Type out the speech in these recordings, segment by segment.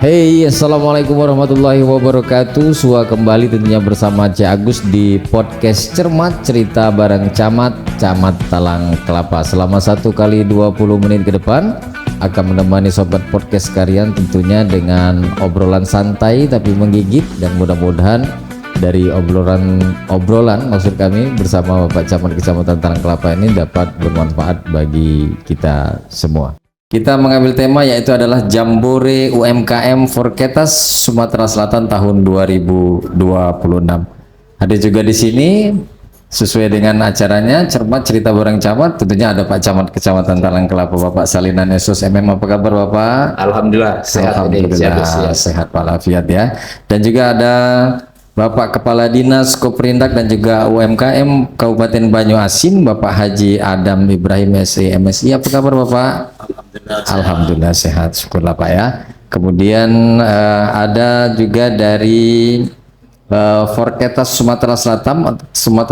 Hey, assalamualaikum warahmatullahi wabarakatuh. Sua kembali tentunya bersama Cik Agus di podcast Cermat Cerita Bareng Camat Talang Kelapa. Selama 1 kali 20 menit ke depan akan menemani sobat podcast sekalian tentunya dengan obrolan santai tapi menggigit, dan mudah-mudahan dari obrolan maksud kami bersama Bapak Camat Kecamatan Talang Kelapa ini dapat bermanfaat bagi kita semua. Kita mengambil tema yaitu adalah Jambore UMKM Forketas Sumatera Selatan tahun 2026. Hadir juga di sini sesuai dengan acaranya Cermat Cerita Bareng Camat, tentunya ada Pak Camat Kecamatan Talang Kelapa Bapak Salinan Yesus MM. Apa kabar Bapak? Alhamdulillah sehat. Alhamdulillah sehat walafiat ya. Dan juga ada Bapak Kepala Dinas Koprindak dan juga UMKM Kabupaten Banyuasin Bapak Haji Adam Ibrahim SE MSI. Apa kabar Bapak? Alhamdulillah sehat, syukurlah Pak ya. Kemudian ada juga dari Forketas Sumatera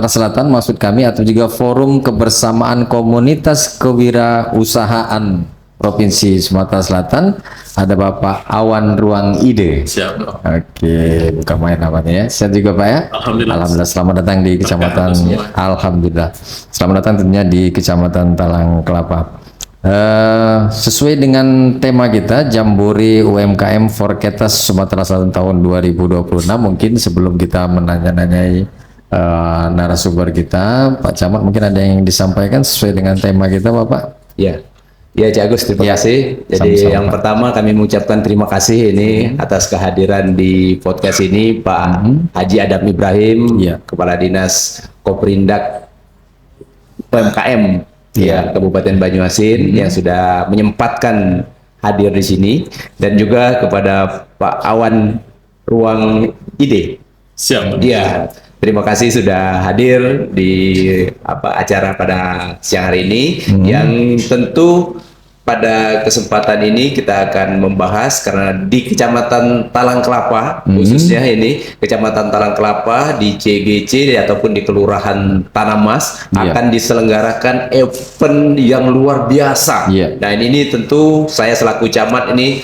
Selatan maksud kami, atau juga Forum Kebersamaan Komunitas Kewirausahaan Provinsi Sumatera Selatan, ada Bapak Awan Ruang Ide. Siap. Oke, bukan main namanya ya. Sehat juga Pak ya? Alhamdulillah. Selamat datang di Kecamatan. Alhamdulillah. Selamat datang tentunya di Kecamatan Talang Kelapa. Sesuai dengan tema kita Jambore UMKM Forketas Sumatera Selatan tahun 2026, mungkin sebelum kita menanya-nanyai narasumber kita, Pak Camat, mungkin ada yang disampaikan sesuai dengan tema kita Bapak? Ya Cik Agus, terima kasih. Jadi sama-sama, yang Pak. pertama kami mengucapkan terima kasih ini atas kehadiran di podcast ini Pak Haji Adam Ibrahim, Kepala Dinas Koprindak UMKM Kabupaten Banyuasin yang sudah menyempatkan hadir di sini, dan juga kepada Pak Awan Ruang Ide. Siap. Iya, terima kasih sudah hadir di acara pada siang hari ini, yang tentu pada kesempatan ini kita akan membahas karena di Kecamatan Talang Kelapa, khususnya ini Kecamatan Talang Kelapa di CGC ataupun di Kelurahan Tanah Mas akan diselenggarakan event yang luar biasa. Nah ini tentu saya selaku camat ini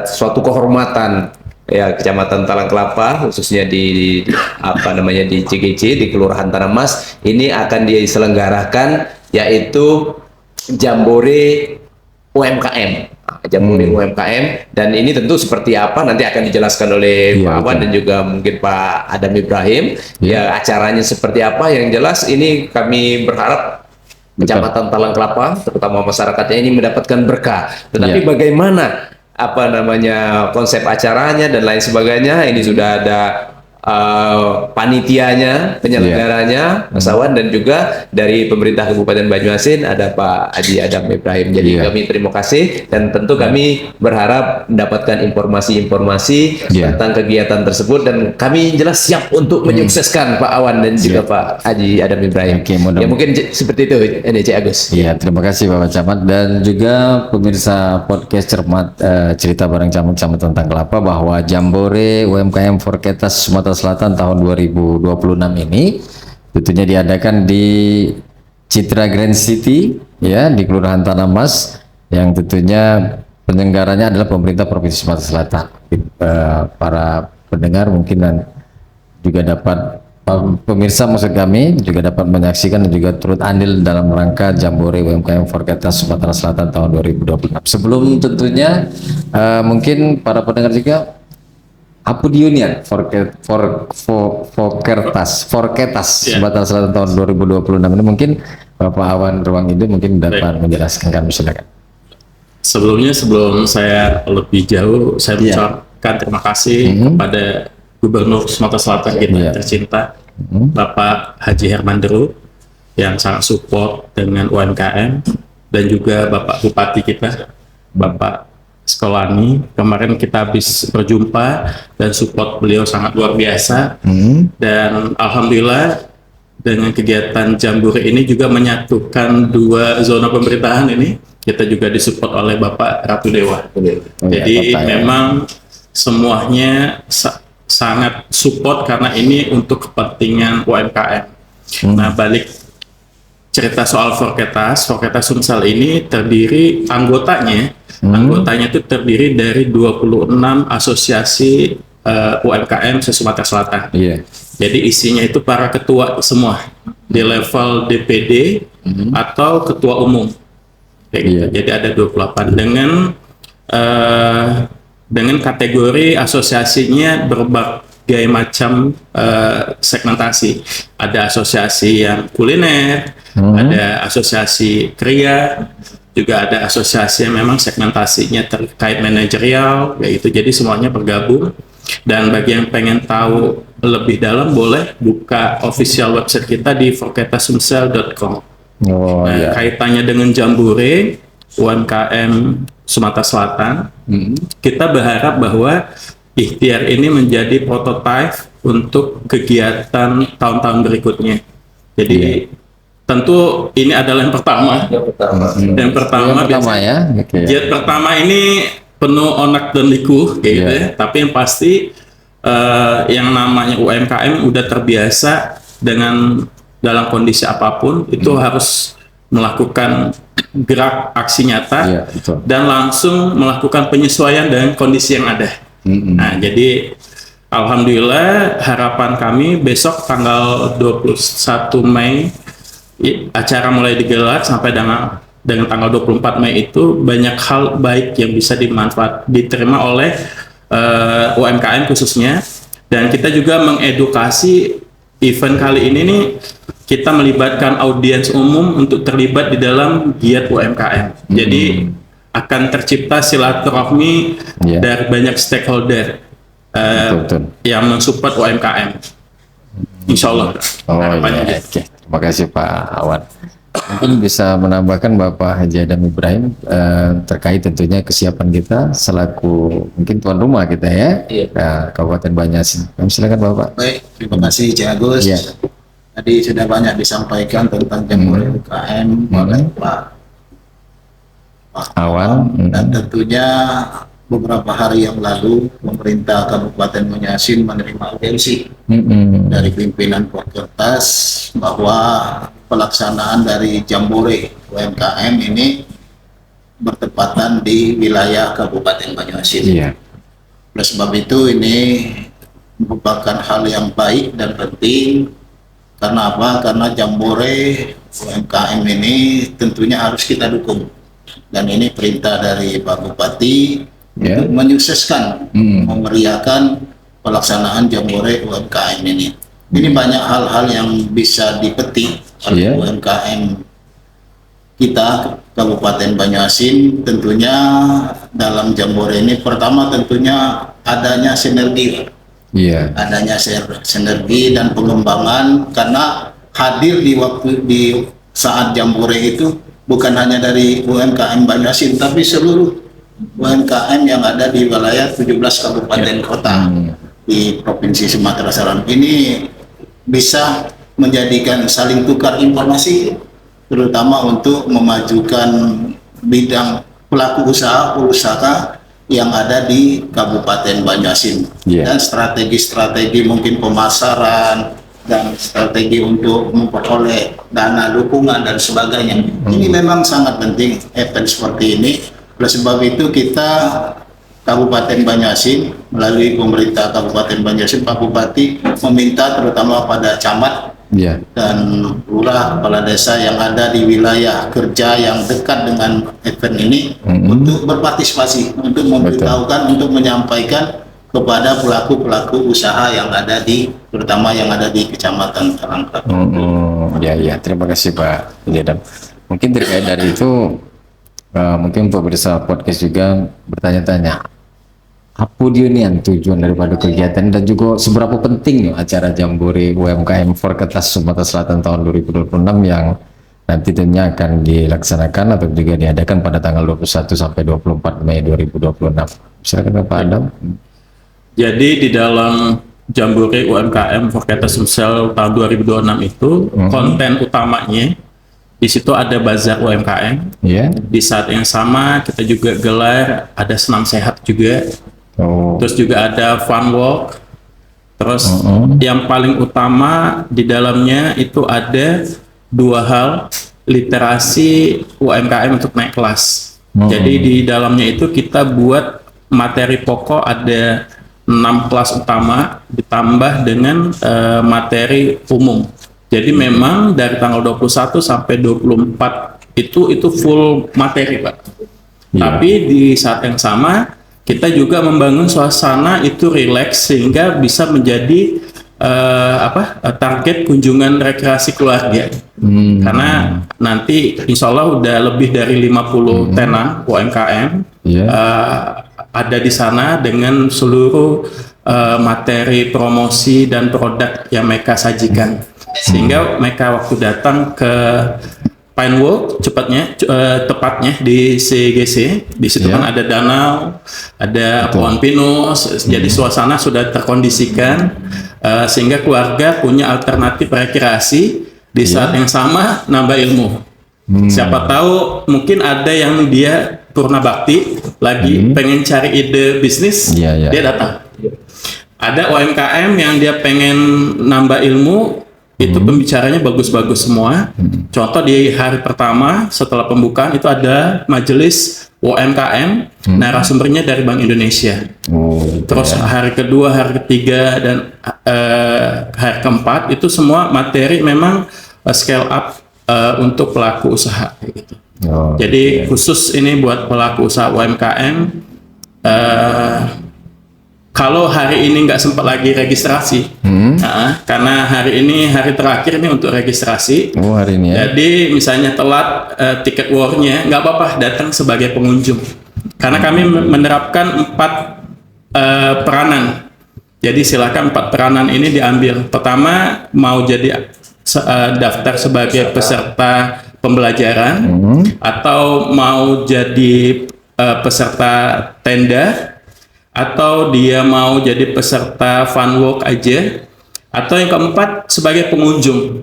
suatu kehormatan ya, Kecamatan Talang Kelapa khususnya di di CGC di Kelurahan Tanah Mas ini akan diselenggarakan yaitu Jambore UMKM. Jambore UMKM, dan ini tentu seperti apa nanti akan dijelaskan oleh Pak Awan dan juga mungkin Pak Adam Ibrahim. Ya, acaranya seperti apa, yang jelas ini kami berharap Kecamatan Talang Kelapa terutama masyarakatnya ini mendapatkan berkah. Tetapi bagaimana konsep acaranya dan lain sebagainya, ini sudah ada panitianya, penyelenggaranya, Mas Awan, dan juga dari pemerintah Kabupaten Banyuasin ada Pak Haji Adam Ibrahim. Jadi kami terima kasih, dan tentu kami berharap mendapatkan informasi-informasi tentang kegiatan tersebut, dan kami jelas siap untuk menyukseskan Pak Awan dan juga Pak Haji Adam Ibrahim. Ya mungkin seperti itu ini Cik Agus. Iya, terima kasih Bapak Camat dan juga pemirsa podcast Cermat Cerita Bareng Camat Talang Kelapa, bahwa Jambore UMKM Forketas Sumatera Selatan tahun 2026 ini tentunya diadakan di Citra Grand City ya, di Kelurahan Tanah Mas, yang tentunya penyelenggaranya adalah pemerintah Provinsi Sumatera Selatan. Para pendengar mungkin dan juga dapat pemirsa maksud kami juga dapat menyaksikan dan juga turut andil dalam rangka Jambore UMKM Forketas Sumatera Selatan tahun 2026. Sebelum tentunya mungkin para pendengar juga Apudiunian Forketas Sumatera Selatan tahun 2026 ini, mungkin Bapak Awan Ruang Ide mungkin dapat menjelaskan, kami silakan. Sebelum saya lebih jauh, saya mengucapkan terima kasih kepada Gubernur Sumatera Selatan kita tercinta, Bapak Haji Herman Deru, yang sangat support dengan UMKM, dan juga Bapak Bupati kita, Bapak Sekolani. Kemarin kita habis berjumpa dan support beliau sangat luar biasa. Dan alhamdulillah dengan kegiatan Jambore ini juga menyatukan 2 zona pemerintahan ini. Kita juga disupport oleh Bapak Ratu Dewa. Jadi memang semuanya sangat support karena ini untuk kepentingan UMKM. Nah, balik cerita soal Forketas Sumsel ini terdiri anggotanya Anggotanya itu terdiri dari 26 asosiasi UMKM se-Sumatera Selatan. Iya. Jadi isinya itu para ketua semua di level DPD atau ketua umum. Kayak gitu. Jadi ada 28 dengan kategori asosiasinya berbagai macam segmentasi. Ada asosiasi yang kuliner, ada asosiasi kria, juga ada asosiasi yang memang segmentasinya terkait manajerial, yaitu jadi semuanya bergabung. Dan bagi yang pengen tahu lebih dalam boleh buka official website kita di forketasumsel.com. Kaitannya dengan Jambore UMKM Sumatera Selatan, kita berharap bahwa ikhtiar ini menjadi prototipe untuk kegiatan tahun-tahun berikutnya. Jadi tentu ini adalah yang pertama. Yang pertama ya. Jet pertama ini penuh onak dan liku, gitu ya. Tapi yang pasti yang namanya UMKM udah terbiasa dengan dalam kondisi apapun itu harus melakukan gerak aksi nyata dan langsung melakukan penyesuaian dengan kondisi yang ada. Nah, jadi alhamdulillah harapan kami besok tanggal 21 Mei acara mulai digelar sampai dengan tanggal 24 Mei itu banyak hal baik yang bisa diterima oleh UMKM khususnya, dan kita juga mengedukasi. Event kali ini nih kita melibatkan audiens umum untuk terlibat di dalam giat UMKM. Jadi akan tercipta silaturahmi dari banyak stakeholder yang mensupport UMKM. Insya Allah. Terima kasih Pak Awan. Mungkin bisa menambahkan Bapak Haji Adam Ibrahim terkait tentunya kesiapan kita selaku mungkin tuan rumah kita ya, Kabupaten Banjarmasin. Silakan Bapak. Baik, terima kasih Cik Agus. Tadi sudah banyak disampaikan tentang Jambore UMKM oleh Pak Awan, dan tentunya beberapa hari yang lalu pemerintah Kabupaten Banjarmasin menerima urgensi dari pimpinan Forkertas bahwa pelaksanaan dari Jambore UMKM ini bertepatan di wilayah Kabupaten Banjarmasin. Oleh sebab itu ini merupakan hal yang baik dan penting. Karena apa? Karena Jambore UMKM ini tentunya harus kita dukung. Dan ini perintah dari Pak Bupati untuk menyukseskan, memeriahkan pelaksanaan Jambore UMKM ini. Ini banyak hal-hal yang bisa dipetik oleh UMKM kita Kabupaten Banjarmasin. Tentunya dalam Jambore ini pertama tentunya adanya sinergi. Adanya sinergi dan pengembangan, karena hadir di saat Jambore itu bukan hanya dari UMKM Banjarmasin tapi seluruh UMKM yang ada di wilayah 17 kabupaten kota di Provinsi Sumatera Selatan ini bisa menjadikan saling tukar informasi, terutama untuk memajukan bidang pelaku usaha yang ada di Kabupaten Banjarmasin. Dan strategi-strategi mungkin pemasaran dan strategi untuk memperoleh dana dukungan dan sebagainya. Ini memang sangat penting event seperti ini. Oleh sebab itu kita Kabupaten Banjarmasin melalui pemerintah Kabupaten Banjarmasin, Pak Bupati meminta terutama pada camat dan lurah, kepala desa yang ada di wilayah kerja yang dekat dengan event ini untuk berpartisipasi, untuk memberitahukan, untuk menyampaikan kepada pelaku-pelaku usaha yang ada terutama yang ada di Kecamatan Tarangkap. Terima kasih Pak Adam. Mungkin terkait dari itu mungkin pemirsa podcast juga bertanya-tanya, apa dia nih tujuan daripada kegiatan dan juga seberapa penting acara Jambore UMKM Forkertas Sumatera Selatan tahun 2026 yang nanti tentunya akan dilaksanakan atau juga diadakan pada tanggal 21 sampai 24 Mei 2026. Silakan Pak Adam. Jadi di dalam Jambore UMKM Forkertas Sumsel tahun 2026 itu konten utamanya di situ ada bazar UMKM. Di saat yang sama kita juga gelar ada senam sehat juga. Terus juga ada fun walk. Terus yang paling utama di dalamnya itu ada dua hal, literasi UMKM untuk naik kelas. Jadi di dalamnya itu kita buat materi pokok ada 6 kelas utama ditambah dengan materi umum. Jadi memang dari tanggal 21 sampai 24 itu full materi, Pak. Tapi di saat yang sama kita juga membangun suasana itu rileks sehingga bisa menjadi target kunjungan rekreasi keluarga. Karena nanti insya Allah udah lebih dari 50 tenan UMKM ada di sana dengan seluruh materi promosi dan produk yang mereka sajikan, sehingga mereka waktu datang ke Pinewood tepatnya di CGC, di situ kan ada danau, ada pohon pinus, jadi suasana sudah terkondisikan sehingga keluarga punya alternatif rekreasi di saat yang sama nambah ilmu. Siapa tahu mungkin ada yang dia purna bakti lagi pengen cari ide bisnis, dia datang. Ada UMKM yang dia pengen nambah ilmu, itu pembicaranya bagus-bagus semua. Contoh di hari pertama setelah pembukaan itu ada majelis UMKM, narasumbernya dari Bank Indonesia. Terus hari kedua, hari ketiga, dan hari keempat itu semua materi memang scale up untuk pelaku usaha gitu. Jadi khusus ini buat pelaku usaha UMKM. Kalau hari ini nggak sempat lagi registrasi, karena hari ini hari terakhir ini untuk registrasi. Hari ini ya. Jadi misalnya telat tiket war-nya, nggak apa-apa, datang sebagai pengunjung. Karena kami menerapkan 4 peranan. Jadi silakan 4 peranan ini diambil. Pertama, mau jadi daftar sebagai peserta pembelajaran, atau mau jadi peserta tenda, atau dia mau jadi peserta fun walk aja, atau yang keempat sebagai pengunjung.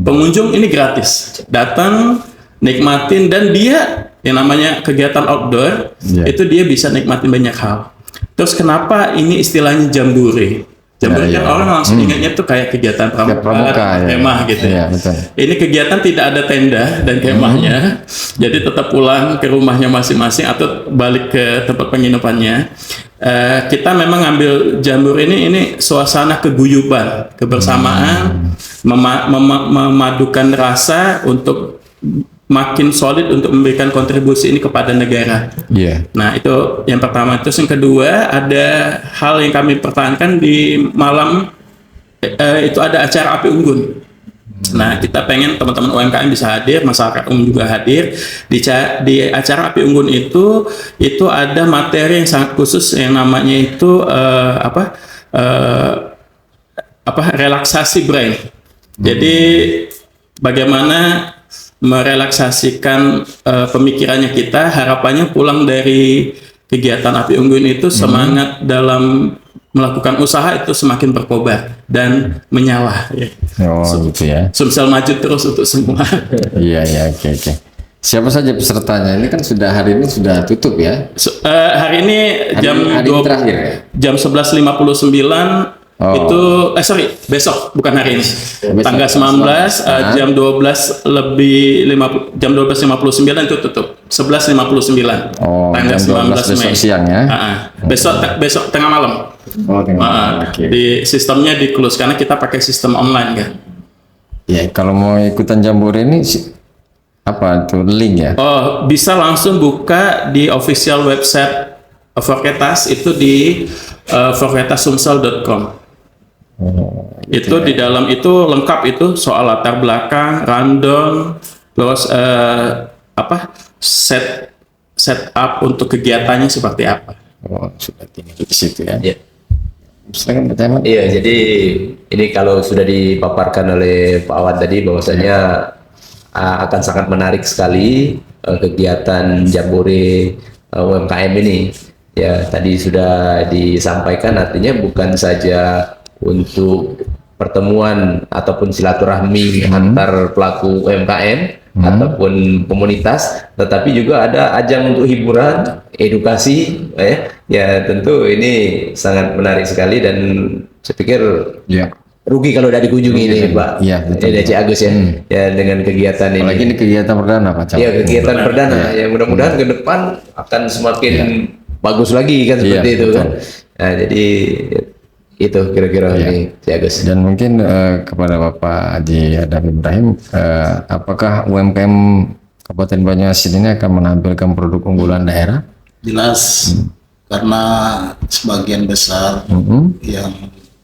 Pengunjung ini gratis, datang nikmatin, dan dia yang namanya kegiatan outdoor itu dia bisa nikmatin banyak hal. Terus kenapa ini istilahnya jambore? Jambore kan orang langsung ingatnya tuh kayak kegiatan pramuka, kemah gitu. Ini kegiatan tidak ada tenda dan kemahnya, jadi tetap pulang ke rumahnya masing-masing atau balik ke tempat penginapannya. Kita memang ngambil jambore ini suasana keguyuban, kebersamaan, memadukan rasa untuk makin solid untuk memberikan kontribusi ini kepada negara. Nah itu yang pertama. Terus yang kedua, ada hal yang kami pertahankan di malam itu ada acara api unggun. Nah kita pengen teman-teman UMKM bisa hadir, masyarakat umum juga hadir di acara api unggun itu ada materi yang sangat khusus yang namanya itu relaksasi brain. Jadi bagaimana merelaksasikan pemikirannya kita, harapannya pulang dari kegiatan api unggun itu semangat dalam melakukan usaha itu semakin berkobar dan menyala. Gitu ya. Sumsel maju terus untuk semua. Oke. Siapa saja pesertanya? Ini kan hari ini sudah tutup ya? Hari ini jam 11.59. Besok, bukan hari ini. Tanggal 19 jam 12.59 itu tutup. 11.59. Tanggal 19 Mei. Siang ya. Besok tengah malam. Di sistemnya di close karena kita pakai sistem online kan. Ya, kalau mau ikutan jambore ini apa tuh link ya? Bisa langsung buka di official website Forketas itu di forketasumsel.com. Itu di dalam itu lengkap itu soal latar belakang, rundown, terus setup untuk kegiatannya seperti apa. Seperti ini di situ ya. Iya, jadi ini kalau sudah dipaparkan oleh Pak Awan tadi bahwasanya akan sangat menarik sekali kegiatan jambore UMKM ini. Ya, tadi sudah disampaikan artinya bukan saja untuk pertemuan ataupun silaturahmi antar pelaku UMKM ataupun komunitas, tetapi juga ada ajang untuk hiburan, edukasi, ya tentu ini sangat menarik sekali dan saya pikir rugi kalau tidak dikunjungi ini Pak. Iya, betul. Ini Cik Agus ya. Ya dengan kegiatan ini. Apalagi ini kegiatan perdana Pak Camat. Ya kegiatan perdana yang mudah-mudahan ke depan akan semakin bagus lagi kan seperti itu betul. kan. Nah, jadi itu kira-kira ini Cik Agus. Dan mungkin kepada Bapak Haji Adam Ibrahim, apakah UMKM Kabupaten Banyuasin ini akan menampilkan produk unggulan daerah? Jelas, karena sebagian besar yang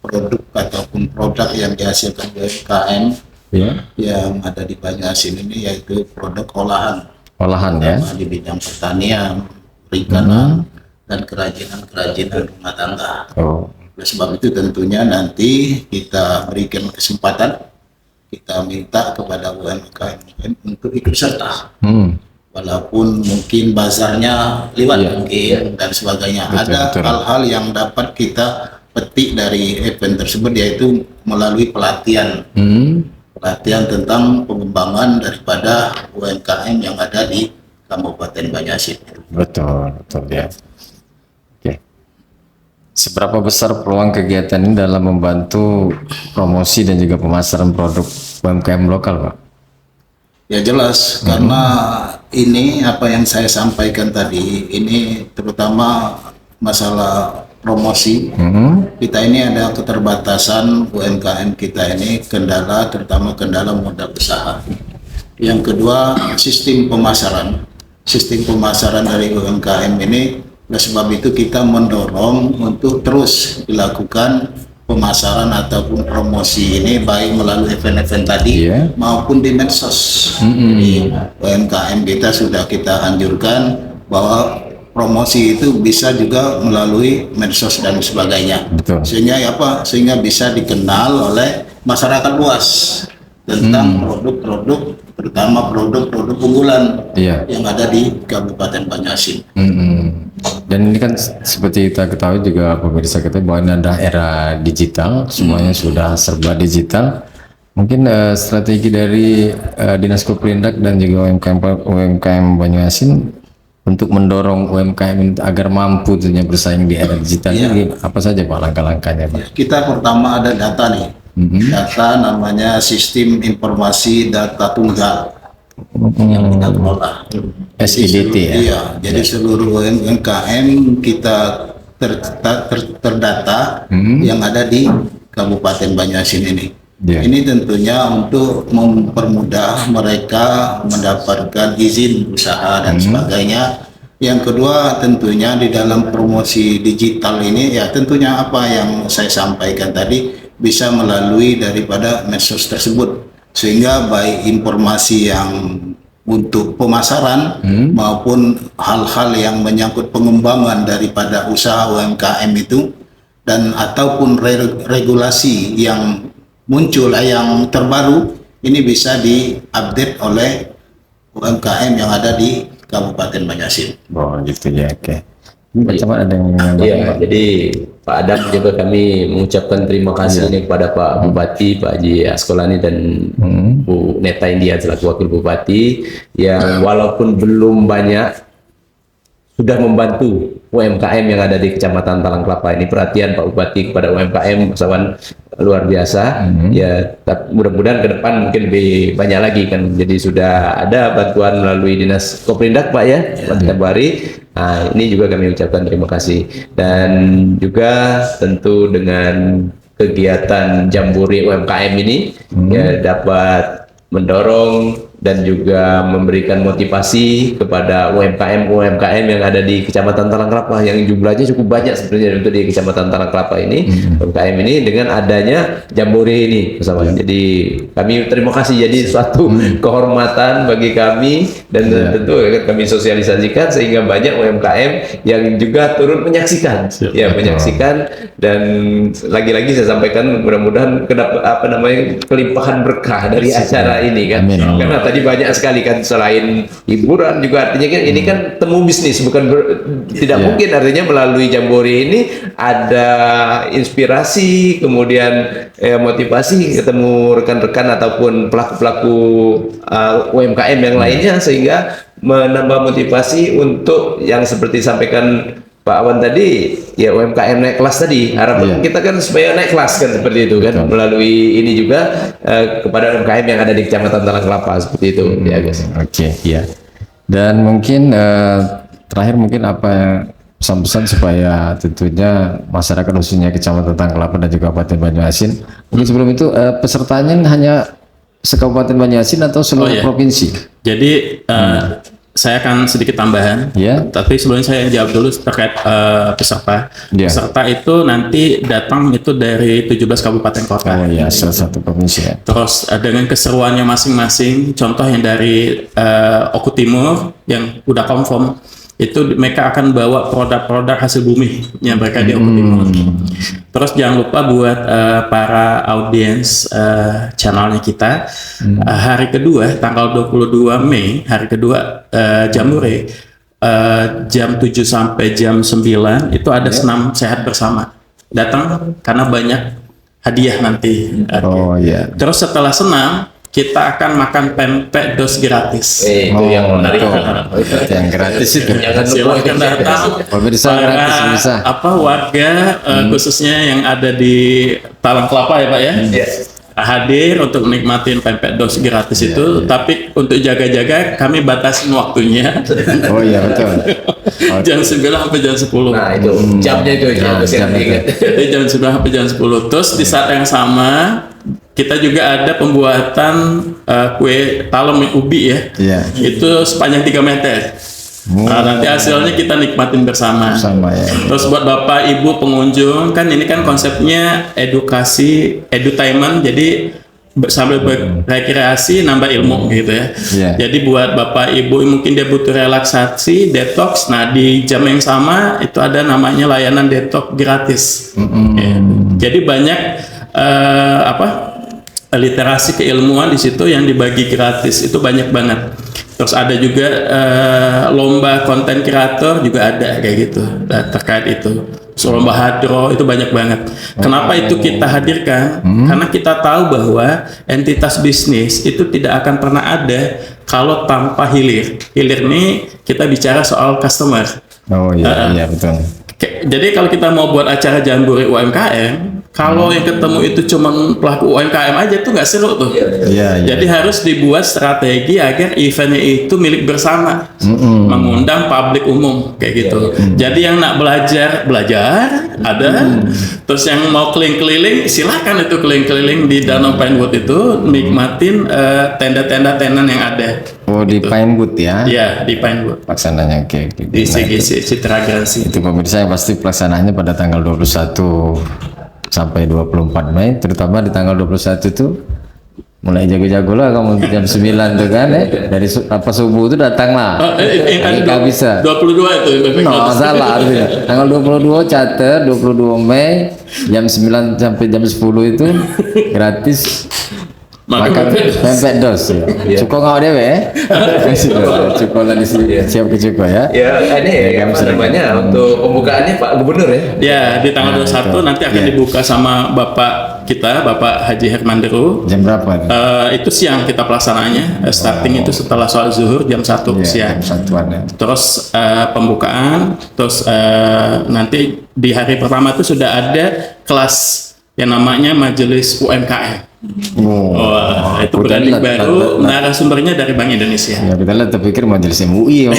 produk ataupun produk yang dihasilkan UMKM yang ada di Banyuasin ini yaitu produk olahan ya. di bidang pertanian, perikanan, dan kerajinan rumah tangga. Oleh sebab itu tentunya nanti kita berikan kesempatan, kita minta kepada UMKM untuk ikut serta. Walaupun mungkin bazarnya lewat mungkin dan sebagainya. Ada hal-hal yang dapat kita petik dari event tersebut, yaitu melalui pelatihan tentang pengembangan daripada UMKM yang ada di Kabupaten Banyuasin. Betul ya. Oke. Seberapa besar peluang kegiatan ini dalam membantu promosi dan juga pemasaran produk UMKM lokal, Pak? Ya jelas, karena ini apa yang saya sampaikan tadi, ini terutama masalah promosi. Kita ini ada keterbatasan UMKM kita ini, terutama kendala modal usaha. Yang kedua, sistem pemasaran dari UMKM ini. Oleh sebab itu kita mendorong untuk terus dilakukan pemasaran ataupun promosi ini, baik melalui event-event tadi maupun di medsos. Jadi UMKM kita sudah kita anjurkan bahwa promosi itu bisa juga melalui medsos dan sebagainya. Sehingga bisa dikenal oleh masyarakat luas tentang produk-produk, terutama produk-produk unggulan yang ada di Kabupaten Banyuasin. Dan ini kan seperti kita ketahui juga pemirsa kita bahwa ini adalah era digital, semuanya sudah serba digital. Mungkin strategi dari Dinas Koperindak dan juga UMKM Banyuasin untuk mendorong UMKM agar mampu tentunya bersaing di era digital ini apa saja Pak langkah-langkahnya Pak? Kita pertama ada data nih, data namanya Sistem Informasi Data Tunggal yang kita kelola. SIDT ya? Iya, jadi seluruh UMKM kita terdata yang ada di Kabupaten Banyuasin ini. Ini tentunya untuk mempermudah mereka mendapatkan izin usaha dan sebagainya. Yang kedua tentunya di dalam promosi digital ini ya tentunya apa yang saya sampaikan tadi bisa melalui daripada medsos tersebut, sehingga baik informasi yang untuk pemasaran maupun hal-hal yang menyangkut pengembangan daripada usaha UMKM itu dan ataupun regulasi yang muncul yang terbaru ini bisa diupdate oleh UMKM yang ada di Kabupaten Banyuasin. Oh gitu ya, oke. Pak Camat ada yang Iya, jadi Pak Adam juga kami mengucapkan terima kasih ini kepada Pak Bupati, Pak Haji Askolani dan Bu Neta India selaku Wakil Bupati yang walaupun belum banyak sudah membantu UMKM yang ada di Kecamatan Talang Kelapa ini. Perhatian Pak Bupati kepada UMKM Pasawan luar biasa. Ya, mudah-mudahan ke depan mungkin lebih banyak lagi kan. Jadi sudah ada bantuan melalui Dinas Koperindak Pak ya, Pak Tabari. Nah, ini juga kami ucapkan terima kasih. Dan juga tentu dengan kegiatan Jambore UMKM ini ya dapat mendorong dan juga memberikan motivasi kepada UMKM yang ada di Kecamatan Talang Kelapa yang jumlahnya cukup banyak sebenarnya untuk di Kecamatan Talang Kelapa ini. UMKM ini dengan adanya Jambore ini bersama. Jadi kami terima kasih, jadi suatu kehormatan bagi kami dan tentu kami sosialisasikan sehingga banyak UMKM yang juga turut menyaksikan. Menyaksikan dan lagi-lagi saya sampaikan mudah-mudahan kelimpahan berkah dari acara ini kan. Karena tadi banyak sekali kan selain hiburan juga artinya kan ini kan temu bisnis tidak mungkin artinya melalui Jambore ini ada inspirasi kemudian motivasi ketemu rekan-rekan ataupun pelaku-pelaku UMKM yang lainnya sehingga menambah motivasi untuk yang seperti disampaikan Pak Awan tadi, ya UMKM naik kelas tadi. Harapan kita kan supaya naik kelas kan seperti itu kan, melalui ini juga kepada UMKM yang ada di Kecamatan Talang Kelapa seperti itu. Ya guys. Oke, ya. Dan mungkin terakhir mungkin apa pesan-pesan supaya tentunya masyarakat khususnya Kecamatan Talang Kelapa dan juga Kabupaten Banyuasin. Mungkin sebelum itu pesertanya hanya se-Kabupaten Banyuasin atau seluruh provinsi? Jadi saya akan sedikit tambahan, tapi sebelumnya saya jawab dulu terkait peserta. Peserta itu nanti datang itu dari 17 kabupaten kota. Oh iya, salah satu provinsi ya. Terus dengan keseruannya masing-masing, contoh yang dari Oku Timur yang udah confirm, itu mereka akan bawa produk-produk hasil bumi yang mereka di Oku Timur. Terus jangan lupa buat para audiens channelnya kita, hari kedua tanggal 22 Mei, hari kedua Jambore, jam 7 sampai jam 9 itu ada senam sehat bersama. Datang karena banyak hadiah nanti. Terus setelah senam kita akan makan pempek dos gratis. Itu yang menarik. Yang gratis itu. Silakan datang. Para warga khususnya yang ada di Talang Kelapa ya Pak ya. Hadir untuk menikmatin pempek dos gratis itu, tapi untuk jaga-jaga kami batasin waktunya. Oh iya betul. Jam 9 sampai jam 10. Nah itu jamnya itu Jadi jam 9 sampai jam 10. Terus di saat yang sama kita juga ada pembuatan kue talem ubi ya. Itu sepanjang 3 meter. Nah, nanti hasilnya kita nikmatin bersama. Terus buat Bapak Ibu pengunjung, kan ini kan konsepnya edukasi, edutainment, jadi sambil berrekreasi nambah ilmu gitu ya. Jadi buat Bapak Ibu mungkin dia butuh relaksasi, detox. Nah di jam yang sama itu ada namanya layanan detox gratis. Jadi banyak literasi keilmuan di situ yang dibagi gratis, itu banyak banget. Terus ada juga lomba konten kreator juga ada kayak gitu terkait itu. So, lomba hadro itu banyak banget. Kenapa itu kita hadirkan? Karena kita tahu bahwa entitas bisnis itu tidak akan pernah ada kalau tanpa hilir. Hilir ini kita bicara soal customer. Oh iya, iya betul. Jadi kalau kita mau buat acara Jambore UMKM, kalau yang ketemu itu cuma pelaku UMKM aja tuh nggak seru tuh. Jadi harus dibuat strategi agar eventnya itu milik bersama, mengundang publik umum kayak gitu. Jadi yang nak belajar ada, terus yang mau keliling-keliling silakan itu keliling-keliling di Danau Pinewood itu nikmatin tenda-tenda tenan yang ada. Oh di Pinewood ya? Iya di Pinewood. Pelaksananya di CGC Citra Grasi. Itu pemirsa yang pasti pelaksanaannya pada tanggal 21 sampai 24 Mei, terutama di tanggal 21 itu mulai jago-jago lah kamu jam 9 tuh kan dari subuh itu datang lah. Nggak bisa 22 itu salah artinya tanggal 22 catat 22 Mei jam 9 sampai jam 10 itu gratis makan pempek dos ya. Cukup nggak dewe cukup lagi siap ke cukup ya. Ini namanya untuk pembukaannya Pak Gubernur ya. Ya di tanggal 21 nanti akan dibuka sama Bapak kita, Bapak Haji Hermanderu. Jam berapa? Itu siang kita pelaksanaannya. Starting itu setelah sholat zuhur jam 1 siang. Terus pembukaan, terus nanti di hari pertama itu sudah ada kelas yang namanya Majelis UMKM. Itu branding baru, narasumbernya dari Bank Indonesia. Ya kita lihat terpikir Majelis MUI.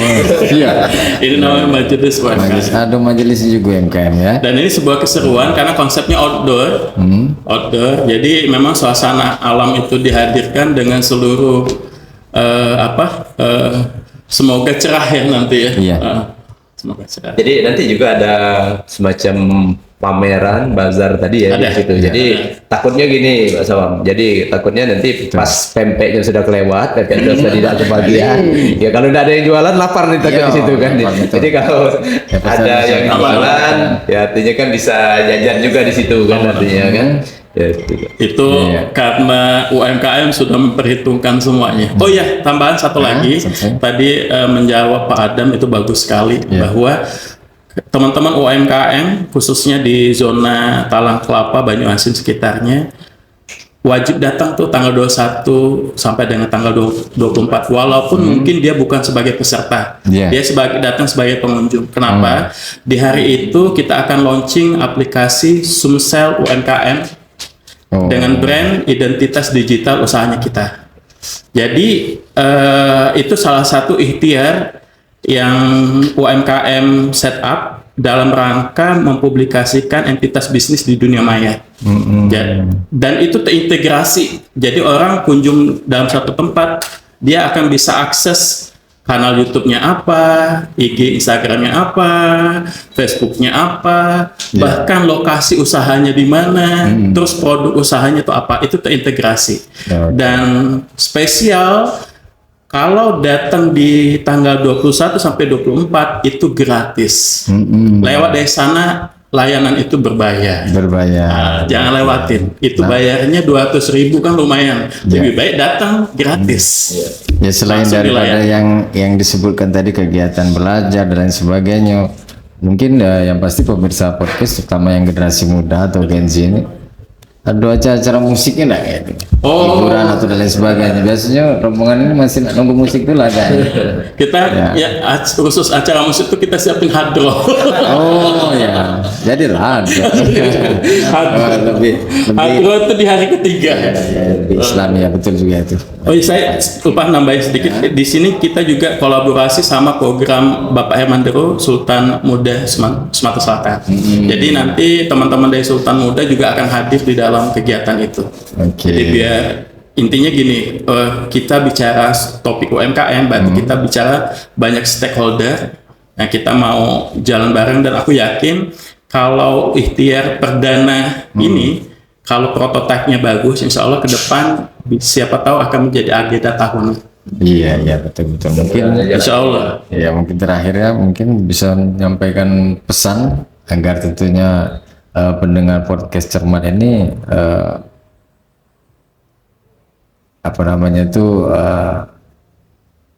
Ini namanya Majelis UMKM. Ada majelis juga UMKM ya. Dan ini sebuah keseruan karena konsepnya outdoor. Jadi memang suasana alam itu dihadirkan dengan seluruh semoga cerah ya nanti ya. Semoga cerah. Jadi nanti juga ada semacam pameran bazar tadi ya di situ. Jadi takutnya gini Pak Sawam. Jadi takutnya nanti pas pempeknya sudah kelewat, pempek sudah tidak kebagian. Ya kalau tidak ada yang jualan lapar nih takut di situ kan. Jadi kalau ada yang jualan, ya artinya kan bisa jajan juga di situ kan artinya kan. Ya, itu karena UMKM sudah memperhitungkan semuanya. Oh ya, tambahan satu lagi. Tadi menjawab Pak Adam itu bagus sekali bahwa teman-teman UMKM khususnya di zona Talang Kelapa, Banyuasin sekitarnya wajib datang tuh tanggal 21 sampai dengan tanggal 24 walaupun mungkin dia bukan sebagai peserta. Dia datang sebagai pengunjung. Kenapa? Di hari itu kita akan launching aplikasi Sumsel UMKM dengan brand identitas digital usahanya kita. Jadi itu salah satu ikhtiar yang UMKM setup dalam rangka mempublikasikan entitas bisnis di dunia maya. Dan itu terintegrasi. Jadi orang kunjung dalam satu tempat, dia akan bisa akses kanal YouTube-nya apa, IG Instagram-nya apa, Facebook-nya apa, bahkan lokasi usahanya di mana, terus produk usahanya itu apa, itu terintegrasi. Dan spesial kalau datang di tanggal 21 sampai 24 itu gratis. Lewat dari sana layanan itu berbayar. Nah, jangan lewatin. Itu bayarnya 200.000 kan lumayan. Lebih baik datang gratis. Ya selain langsung daripada yang disebutkan tadi kegiatan belajar dan lain sebagainya, mungkin yang pasti pemirsa podcast terutama yang generasi muda atau Gen Z ini ada acara musiknya enggak kayak itu? Hiburan atau dan lain sebagainya. Biasanya rombongan ini masih nunggu musik dulu ada. Kita khusus acara musik itu kita siapin hadroh. Jadilah hadroh itu di hari ketiga. Di Islam ya betul juga itu. Saya lupa nambahin sedikit. Di sini kita juga kolaborasi sama program Bapak Hermandero Sultan Muda Sumatera Selatan. Jadi nanti teman-teman dari Sultan Muda juga akan hadir di dalam kegiatan itu. Jadi biar intinya gini, kita bicara topik UMKM, berarti kita bicara banyak stakeholder. Nah, kita mau jalan bareng dan aku yakin kalau ikhtiar perdana ini, kalau prototipenya bagus, insya Allah ke depan siapa tahu akan menjadi agenda tahunan. Iya betul. Mungkin insya Allah. Ya mungkin terakhirnya mungkin bisa menyampaikan pesan agar tentunya pendengar podcast Cermat ini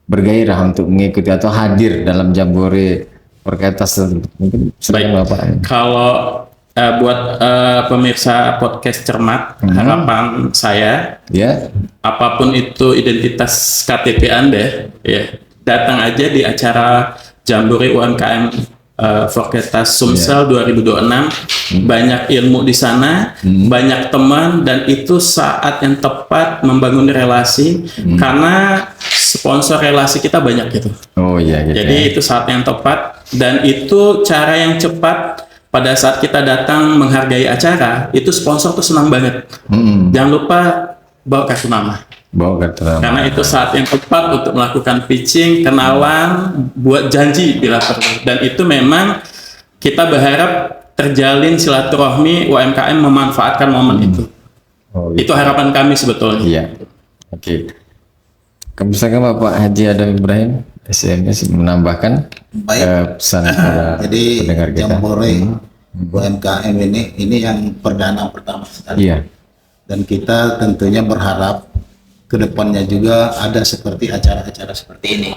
bergairah untuk mengikuti atau hadir dalam Jambore Perkertas. Mungkin Bapak. Kalau buat pemirsa podcast Cermat, harapan saya, apapun itu identitas KTP Anda, datang aja di acara Jambore UMKM Perkertas Sumsel 2026. Banyak ilmu di sana, banyak teman, dan itu saat yang tepat membangun relasi karena sponsor relasi kita banyak gitu. Jadi itu saat yang tepat dan itu cara yang cepat. Pada saat kita datang menghargai acara, itu sponsor tuh senang banget. Jangan lupa bawa kartu nama. Karena itu saat yang tepat untuk melakukan pitching, kenalan, buat janji bila perlu. Dan itu memang kita berharap terjalin silaturahmi UMKM memanfaatkan momen itu. Itu harapan kami sebetulnya. Misalkan Bapak Haji Adam Ibrahim SMS menambahkan pesan kepada pendengar kita. Jambore UMKM ini yang perdana pertama sekali. Dan kita tentunya berharap kedepannya juga ada seperti acara-acara seperti ini.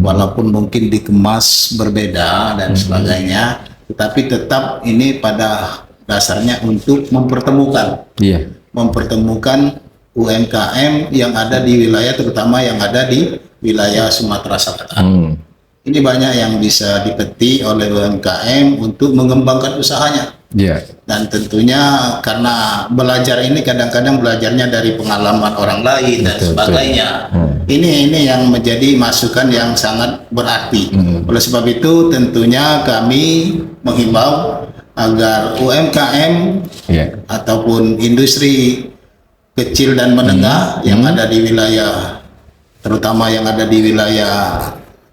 Walaupun mungkin dikemas berbeda dan sebagainya, tetapi tetap ini pada dasarnya untuk mempertemukan UMKM yang ada di wilayah, terutama yang ada di wilayah Sumatera Selatan. Ini banyak yang bisa dipetik oleh UMKM untuk mengembangkan usahanya. Dan tentunya karena belajar ini kadang-kadang belajarnya dari pengalaman orang lain dan sebagainya. Ini yang menjadi masukan yang sangat berarti. Oleh sebab itu tentunya kami menghimbau agar UMKM ataupun industri kecil dan menengah yang ada di wilayah, terutama yang ada di wilayah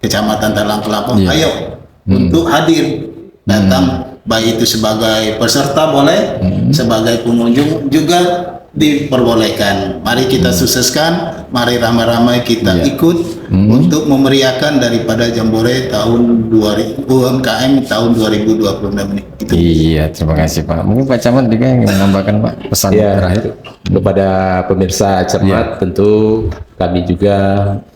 Kecamatan Talang Kelapa, ayo untuk hadir datang, baik itu sebagai peserta boleh, sebagai pengunjung juga diperbolehkan. Mari kita sukseskan, mari ramai-ramai kita ikut untuk memeriahkan daripada Jambore tahun 2000 UMKM tahun 2026 ini. Gitu. Iya, terima kasih Pak. Mungkin Pak Camat juga yang menambahkan Pak pesan terakhir. Kepada pemirsa cermat, tentu kami juga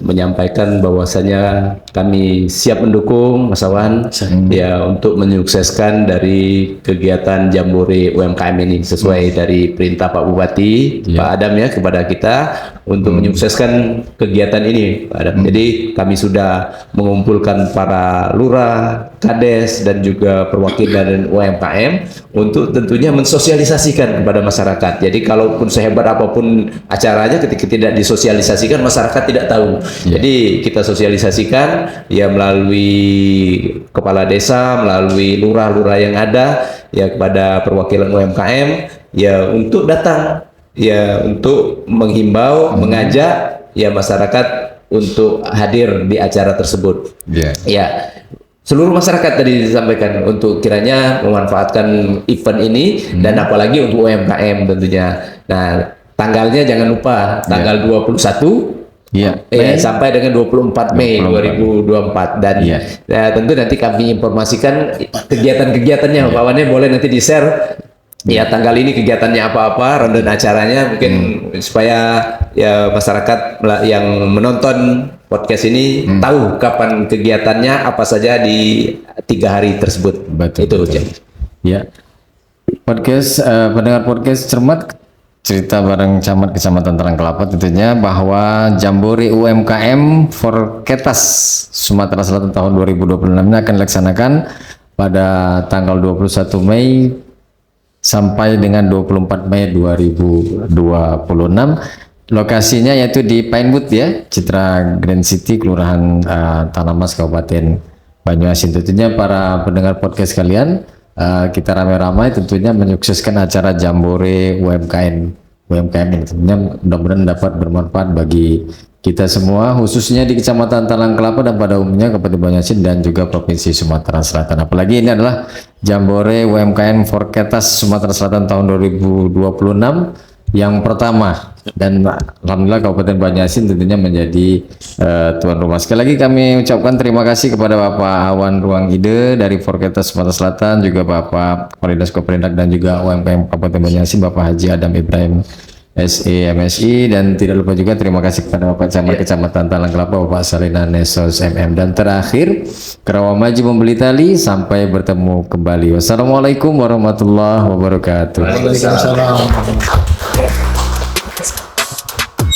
menyampaikan bahwasanya kami siap mendukung Mas Awan ya untuk menyukseskan dari kegiatan Jambore UMKM ini sesuai dari perintah Pak Bupati Pak Adam ya kepada kita untuk menyukseskan kegiatan ini Pak Adam. Jadi kami sudah mengumpulkan para lurah, kades dan juga perwakilan UMKM untuk tentunya mensosialisasikan kepada masyarakat. Jadi kalaupun sehebat apapun acaranya ketika tidak disosialisasikan masyarakat tidak tahu. Jadi kita sosialisasikan ya melalui kepala desa, melalui lurah-lurah yang ada ya kepada perwakilan UMKM ya untuk datang ya untuk menghimbau, mengajak ya masyarakat untuk hadir di acara tersebut. Ya. Seluruh masyarakat tadi disampaikan untuk kiranya memanfaatkan event ini dan apalagi untuk UMKM tentunya. Nah, tanggalnya jangan lupa tanggal 21 sampai dengan 24 Mei 2024 dan ya, tentu nanti kami informasikan kegiatan-kegiatannya Pak Wane boleh nanti di-share ya tanggal ini kegiatannya apa-apa, rundown acaranya mungkin supaya ya masyarakat yang menonton podcast ini tahu kapan kegiatannya apa saja di 3 hari tersebut. Betul. Ya. Podcast pendengar podcast cermat cerita bareng Camat Kecamatan Talang Kelapa tentunya bahwa Jambore UMKM Forketas Sumatera Selatan tahun 2026 ini akan dilaksanakan pada tanggal 21 Mei sampai dengan 24 Mei 2026. Lokasinya yaitu di Pinewood ya, Citra Grand City, Kelurahan Tanah Mas, Kabupaten Banyuasin. Tentunya para pendengar podcast kalian, kita ramai-ramai tentunya menyukseskan acara Jambore UMKM ini. Tentunya mudah-mudahan dapat bermanfaat bagi kita semua, khususnya di Kecamatan Talang Kelapa dan pada umumnya Kabupaten Banyuasin dan juga Provinsi Sumatera Selatan. Apalagi ini adalah Jambore UMKM Forketas Sumatera Selatan tahun 2026 yang pertama, dan alhamdulillah Kabupaten Banyuasin tentunya menjadi tuan rumah. Sekali lagi kami ucapkan terima kasih kepada Bapak Awan Ruang Ide dari Forketas Sumatera Selatan, juga Bapak Kepala Dinas Koperindak dan juga UMKM Kabupaten Banyuasin Bapak Haji Adam Ibrahim SE MSI, dan tidak lupa juga terima kasih kepada Bapak Camat Kecamatan Talang Kelapa Bapak Salina Nesos MM. Dan terakhir Kerawang Maju membeli tali. Sampai bertemu kembali. Wassalamualaikum warahmatullahi wabarakatuh. Waalaikumsalam.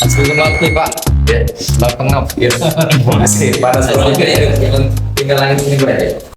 Asli Pak. Ya, Bapak ngap. Terima kasih. Panas banget ya. Tinggal langit ini Pak.